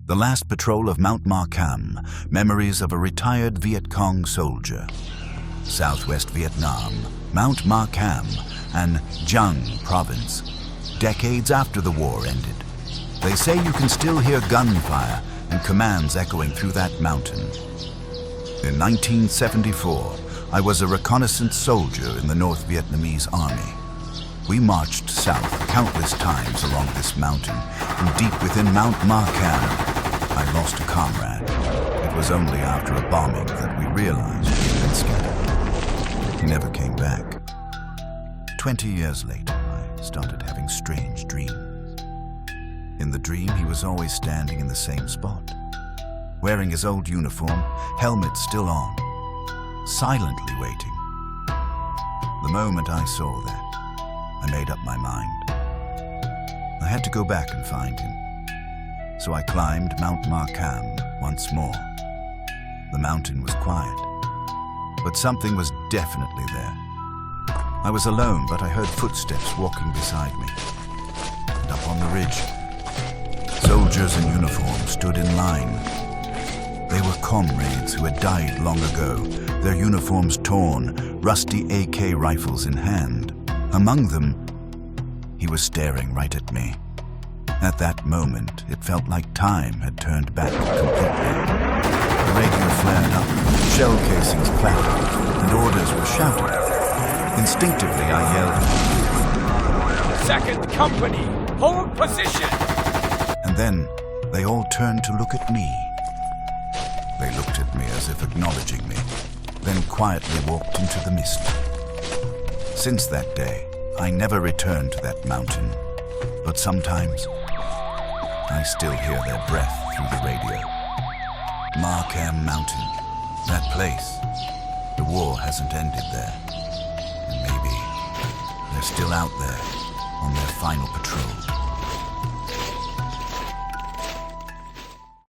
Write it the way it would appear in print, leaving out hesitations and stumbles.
The last patrol of Mount Markham, memories of a retired Viet Cong soldier. Southwest Vietnam, Mount Markham, and Giang province, decades after the war ended. They say you can still hear gunfire and commands echoing through that mountain. In 1974, I was a reconnaissance soldier in the North Vietnamese army. We marched south countless times along this mountain, and deep within Mount Markham, I lost a comrade. It was only after a bombing that we realized he'd been scattered. He never came back. 20 years later, I started having strange dreams. In the dream, he was always standing in the same spot, wearing his old uniform, helmet still on, silently waiting. The moment I saw that, I made up my mind. I had to go back and find him. So I climbed Mount Markham once more. The mountain was quiet, but something was definitely there. I was alone, but I heard footsteps walking beside me. And up on the ridge, soldiers in uniform stood in line. They were comrades who had died long ago, their uniforms torn, rusty AK rifles in hand. Among them, he was staring right at me. At that moment, it felt like time had turned back completely. The radio flared up, shell casings clattered, and orders were shouted. Instinctively, I yelled, "Second company, hold position!" And then, they all turned to look at me. They looked at me as if acknowledging me, then quietly walked into the mist. Since that day, I never returned to that mountain, but sometimes I still hear their breath through the radio. Markham Mountain, that place. The war hasn't ended there. And maybe they're still out there on their final patrol.